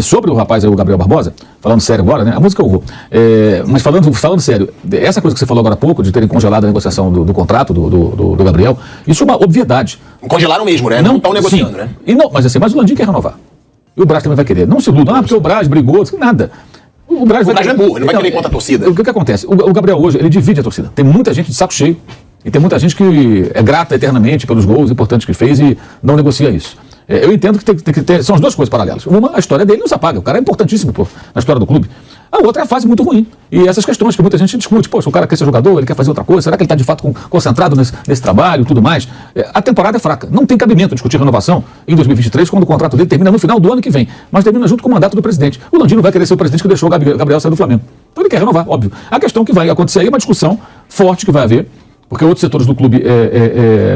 Sobre o rapaz aí, o Gabriel Barbosa, falando sério agora, né? A música eu vou. Mas falando sério, essa coisa que você falou agora há pouco, de terem congelado a negociação do contrato do Gabriel, isso é uma obviedade. Congelaram mesmo, né? Não estão negociando, sim, né? Mas o Landim quer renovar. E o Braz também vai querer. Não se iluda, porque o Braz brigou, nada. O Braz é burro, ele vai querer contra a torcida. O que acontece? O Gabriel hoje, ele divide a torcida. Tem muita gente de saco cheio. E tem muita gente que é grata eternamente pelos gols importantes que fez e não negocia isso. Eu entendo que tem que ter. São as duas coisas paralelas. Uma, a história dele não se apaga. O cara é importantíssimo na história do clube. A outra é a fase muito ruim. E essas questões que muita gente discute. Poxa, o cara quer ser jogador, ele quer fazer outra coisa. Será que ele está de fato concentrado nesse trabalho e tudo mais? A temporada é fraca. Não tem cabimento discutir renovação em 2023, quando o contrato dele termina no final do ano que vem. Mas termina junto com o mandato do presidente. O Landim não vai querer ser o presidente que deixou o Gabriel sair do Flamengo. Então ele quer renovar, óbvio. A questão que vai acontecer aí é uma discussão forte que vai haver, porque outros setores do clube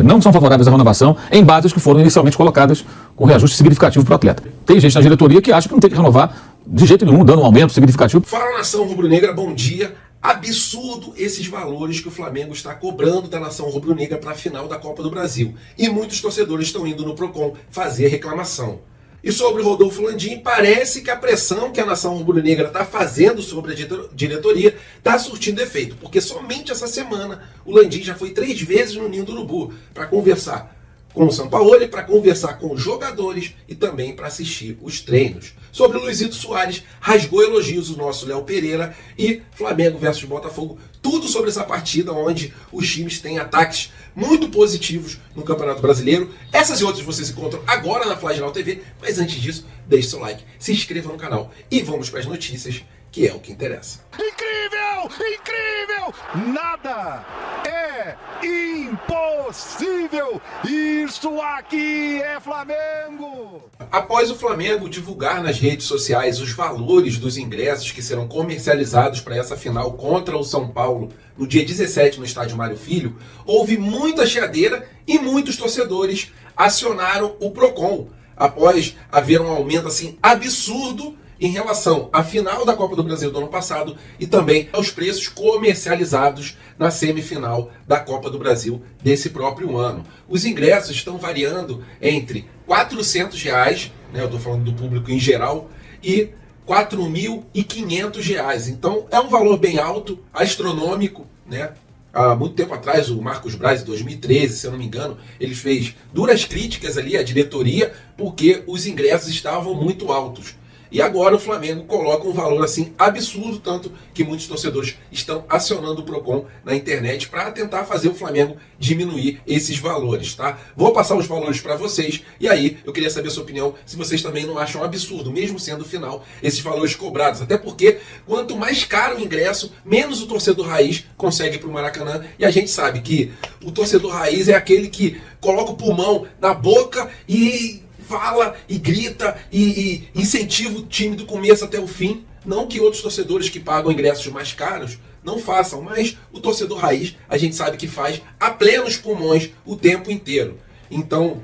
não são favoráveis à renovação em bases que foram inicialmente colocadas com reajuste significativo para o atleta. Tem gente na diretoria que acha que não tem que renovar de jeito nenhum, dando um aumento significativo. Fala, nação rubro-negra, bom dia. Absurdo esses valores que o Flamengo está cobrando da nação rubro-negra para a final da Copa do Brasil. E muitos torcedores estão indo no Procon fazer reclamação. E sobre o Rodolfo Landim, parece que a pressão que a nação rubro-negra está fazendo sobre a diretoria está surtindo efeito, porque somente essa semana o Landim já foi 3 vezes no Ninho do Urubu para conversar com o Sampaoli, para conversar com os jogadores e também para assistir os treinos. Sobre o Luizito Soares, rasgou elogios o nosso Léo Pereira e Flamengo versus Botafogo. Tudo sobre essa partida onde os times têm ataques muito positivos no Campeonato Brasileiro. Essas e outras vocês encontram agora na Flagral TV. Mas antes disso, deixe seu like, se inscreva no canal e vamos para as notícias, que é o que interessa. Incrível! Incrível! Nada é impossível! Isso aqui é Flamengo! Após o Flamengo divulgar nas redes sociais os valores dos ingressos que serão comercializados para essa final contra o São Paulo no dia 17 no estádio Mário Filho, houve muita chiadeira e muitos torcedores acionaram o Procon após haver um aumento assim absurdo em relação à final da Copa do Brasil do ano passado e também aos preços comercializados na semifinal da Copa do Brasil desse próprio ano. Os ingressos estão variando entre R$400, né, eu estou falando do público em geral, e R$4.500. Então é um valor bem alto, astronômico, né? Há muito tempo atrás, o Marcos Braz, em 2013, se eu não me engano, ele fez duras críticas ali à diretoria porque os ingressos estavam muito altos. E agora o Flamengo coloca um valor assim absurdo, tanto que muitos torcedores estão acionando o Procon na internet para tentar fazer o Flamengo diminuir esses valores, tá? Vou passar os valores para vocês e aí eu queria saber a sua opinião, se vocês também não acham absurdo, mesmo sendo final, esses valores cobrados. Até porque quanto mais caro o ingresso, menos o torcedor raiz consegue ir para o Maracanã. E a gente sabe que o torcedor raiz é aquele que coloca o pulmão na boca e fala e grita e incentiva o time do começo até o fim. Não que outros torcedores que pagam ingressos mais caros não façam, mas o torcedor raiz a gente sabe que faz a plenos pulmões o tempo inteiro. Então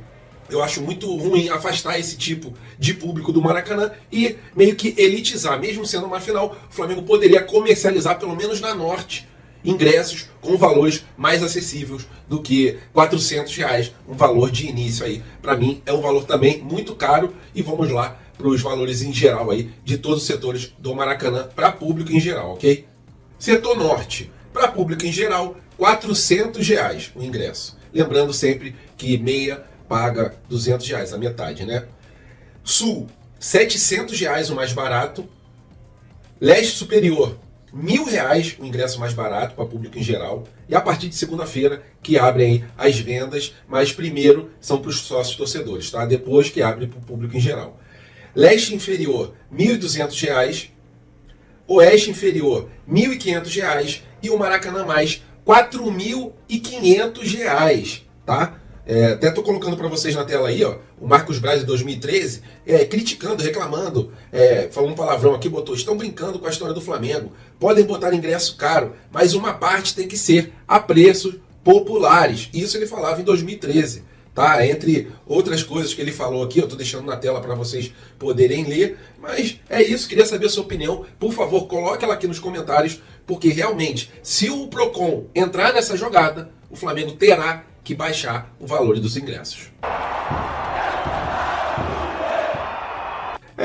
eu acho muito ruim afastar esse tipo de público do Maracanã e meio que elitizar. Mesmo sendo uma final, o Flamengo poderia comercializar, pelo menos na Norte, ingressos com valores mais acessíveis do que R$400, um valor de início aí. Para mim é um valor também muito caro e vamos lá para os valores em geral aí de todos os setores do Maracanã para público em geral, ok? Setor Norte, para público em geral, R$400 o ingresso. Lembrando sempre que meia paga R$200, a metade, né? Sul, R$700 o mais barato. Leste Superior, R$1.000 o ingresso mais barato para público em geral. E a partir de segunda-feira que abrem as vendas, mas primeiro são para os sócios torcedores, tá? Depois que abre para o público em geral. Leste Inferior, R$1.200. Oeste Inferior, R$1.500. E o Maracanã Mais, R$4.500, tá? Até estou colocando para vocês na tela aí, ó, o Marcos Braz de 2013, criticando, reclamando, falando um palavrão aqui, botou: estão brincando com a história do Flamengo, podem botar ingresso caro, mas uma parte tem que ser a preços populares. Isso ele falava em 2013, tá? Entre outras coisas que ele falou aqui, eu estou deixando na tela para vocês poderem ler, mas é isso, queria saber a sua opinião. Por favor, coloque ela aqui nos comentários, porque realmente, se o Procon entrar nessa jogada, o Flamengo terá que baixar o valor dos ingressos.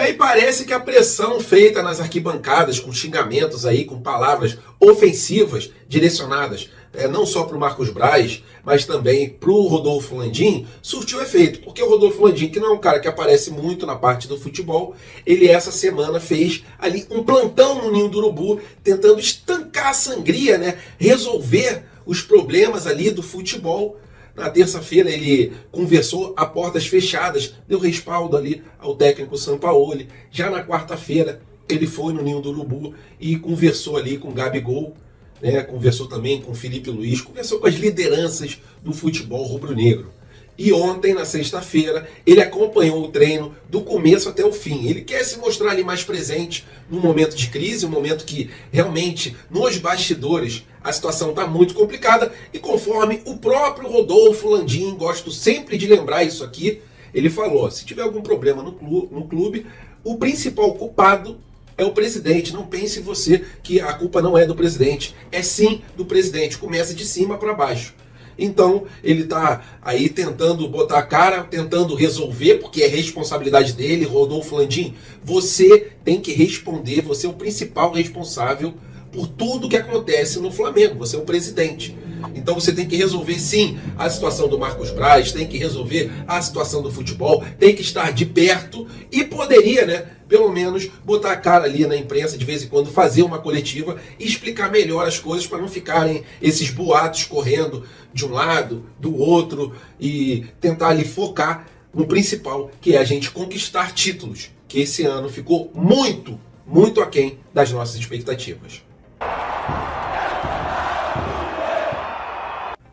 E parece que a pressão feita nas arquibancadas, com xingamentos aí, com palavras ofensivas direcionadas não só para o Marcos Braz, mas também para o Rodolfo Landim, surtiu efeito. Porque o Rodolfo Landim, que não é um cara que aparece muito na parte do futebol, ele essa semana fez ali um plantão no Ninho do Urubu, tentando estancar a sangria, né? Resolver os problemas ali do futebol. Na terça-feira ele conversou a portas fechadas, deu respaldo ali ao técnico Sampaoli. Já na quarta-feira ele foi no Ninho do Urubu e conversou ali com o Gabigol, né? Conversou também com o Felipe Luiz, conversou com as lideranças do futebol rubro-negro. E ontem, na sexta-feira, ele acompanhou o treino do começo até o fim. Ele quer se mostrar ali mais presente num momento de crise, um momento que realmente, nos bastidores, a situação está muito complicada. E conforme o próprio Rodolfo Landim, gosto sempre de lembrar isso aqui, ele falou, se tiver algum problema no clube, o principal culpado é o presidente. Não pense você que a culpa não é do presidente. É sim do presidente. Começa de cima para baixo. Então, ele está aí tentando botar a cara, tentando resolver, porque é responsabilidade dele. Rodolfo Landim, você tem que responder, você é o principal responsável por tudo que acontece no Flamengo. Você é o presidente. Então você tem que resolver sim a situação do Marcos Braz, tem que resolver a situação do futebol, tem que estar de perto e poderia, né, pelo menos botar a cara ali na imprensa de vez em quando, fazer uma coletiva e explicar melhor as coisas para não ficarem esses boatos correndo de um lado, do outro e tentar ali focar no principal, que é a gente conquistar títulos, que esse ano ficou muito, muito aquém das nossas expectativas.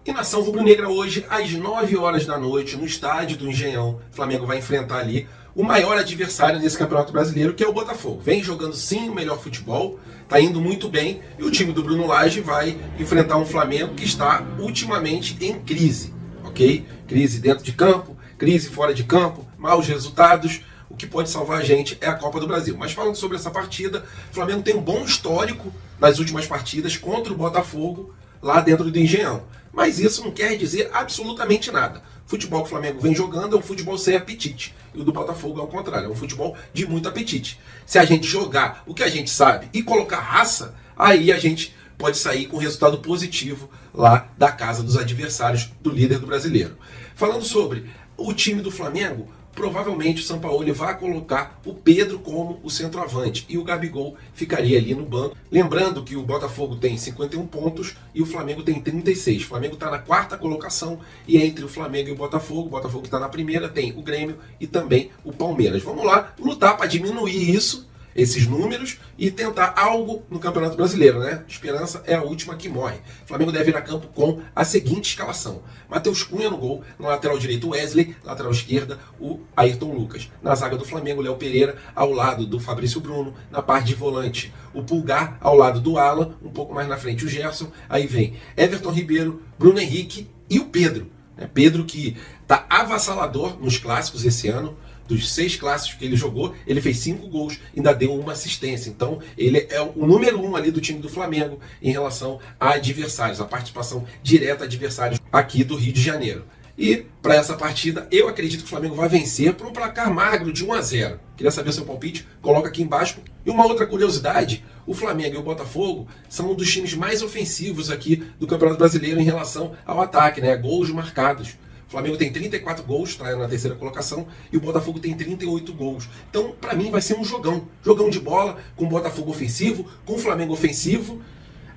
E nação rubro-negra hoje, às 9 horas da noite, no estádio do Engenhão, o Flamengo vai enfrentar ali o maior adversário nesse Campeonato Brasileiro, que é o Botafogo. Vem jogando sim o melhor futebol, tá indo muito bem, e o time do Bruno Lage vai enfrentar um Flamengo que está ultimamente em crise, ok? Crise dentro de campo, crise fora de campo, maus resultados. O que pode salvar a gente é a Copa do Brasil. Mas falando sobre essa partida, o Flamengo tem um bom histórico nas últimas partidas contra o Botafogo, lá dentro do Engenhão. Mas isso não quer dizer absolutamente nada. O futebol que o Flamengo vem jogando é um futebol sem apetite. E o do Botafogo é o contrário, é um futebol de muito apetite. Se a gente jogar o que a gente sabe e colocar raça, aí a gente pode sair com resultado positivo lá da casa dos adversários do líder do brasileiro. Falando sobre o time do Flamengo, provavelmente o Sampaoli vai colocar o Pedro como o centroavante e o Gabigol ficaria ali no banco. Lembrando que o Botafogo tem 51 pontos e o Flamengo tem 36. O Flamengo está na quarta colocação e entre o Flamengo e o Botafogo está na primeira, tem o Grêmio e também o Palmeiras. Vamos lá lutar para diminuir isso, esses números, e tentar algo no Campeonato Brasileiro, né? Esperança é a última que morre. O Flamengo deve ir a campo com a seguinte escalação: Matheus Cunha no gol, na lateral direito Wesley, lateral esquerda o Ayrton Lucas. Na zaga do Flamengo, Léo Pereira ao lado do Fabrício Bruno, na parte de volante o Pulgar ao lado do Alan, um pouco mais na frente o Gerson, aí vem Everton Ribeiro, Bruno Henrique e o Pedro. Pedro que está avassalador nos clássicos esse ano. Dos 6 clássicos que ele jogou, ele fez 5 gols, ainda deu uma assistência. Então, ele é o número 1 ali do time do Flamengo em relação a adversários, a participação direta a adversários aqui do Rio de Janeiro. E, para essa partida, eu acredito que o Flamengo vai vencer por um placar magro de 1-0. Queria saber o seu palpite? Coloca aqui embaixo. E uma outra curiosidade, o Flamengo e o Botafogo são um dos times mais ofensivos aqui do Campeonato Brasileiro em relação ao ataque, né? Gols marcados. O Flamengo tem 34 gols, está na terceira colocação, e o Botafogo tem 38 gols. Então, para mim, vai ser um jogão. Jogão de bola, com o Botafogo ofensivo, com o Flamengo ofensivo.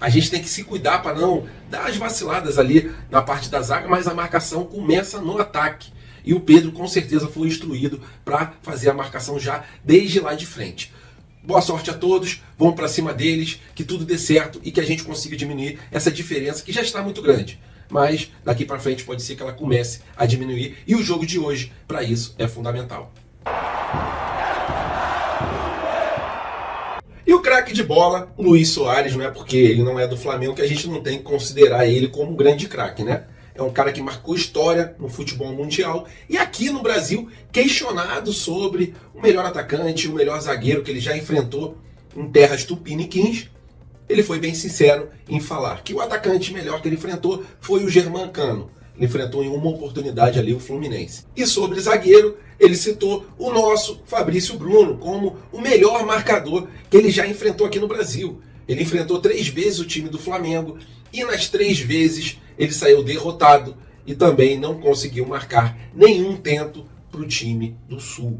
A gente tem que se cuidar para não dar as vaciladas ali na parte da zaga, mas a marcação começa no ataque. E o Pedro, com certeza, foi instruído para fazer a marcação já desde lá de frente. Boa sorte a todos, vamos para cima deles, que tudo dê certo e que a gente consiga diminuir essa diferença que já está muito grande. Mas daqui para frente pode ser que ela comece a diminuir e o jogo de hoje, para isso, é fundamental. E o craque de bola, Luis Soares, não é porque ele não é do Flamengo que a gente não tem que considerar ele como um grande craque, né? É um cara que marcou história no futebol mundial e aqui no Brasil questionado sobre o melhor atacante, o melhor zagueiro que ele já enfrentou em terras tupiniquins. Ele foi bem sincero em falar que o atacante melhor que ele enfrentou foi o Germancano. Ele enfrentou em uma oportunidade ali o Fluminense. E sobre zagueiro, ele citou o nosso Fabrício Bruno como o melhor marcador que ele já enfrentou aqui no Brasil. Ele enfrentou 3 vezes o time do Flamengo e nas 3 vezes ele saiu derrotado e também não conseguiu marcar nenhum tento para o time do Sul.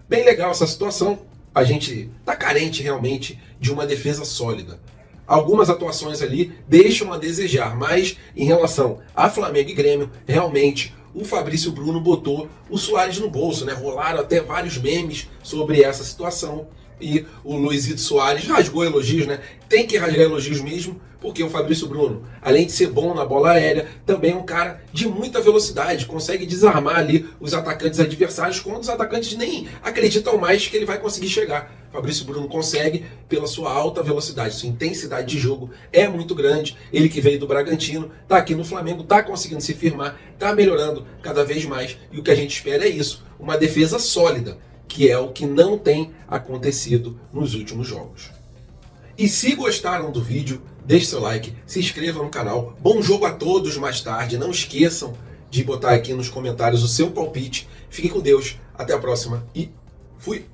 Bem legal essa situação. A gente está carente realmente de uma defesa sólida. Algumas atuações ali deixam a desejar, mas em relação a Flamengo e Grêmio, realmente o Fabrício Bruno botou o Suárez no bolso, né? Rolaram até vários memes sobre essa situação e o Luizito Soares rasgou elogios, né? Tem que rasgar elogios mesmo, porque o Fabrício Bruno, além de ser bom na bola aérea, também é um cara de muita velocidade, consegue desarmar ali os atacantes adversários quando os atacantes nem acreditam mais que ele vai conseguir chegar. O Fabrício Bruno consegue pela sua alta velocidade, sua intensidade de jogo é muito grande. Ele que veio do Bragantino, está aqui no Flamengo, está conseguindo se firmar, está melhorando cada vez mais. E o que a gente espera é isso, uma defesa sólida, que é o que não tem acontecido nos últimos jogos. E se gostaram do vídeo, deixe seu like, se inscreva no canal. Bom jogo a todos mais tarde. Não esqueçam de botar aqui nos comentários o seu palpite. Fique com Deus, até a próxima e fui!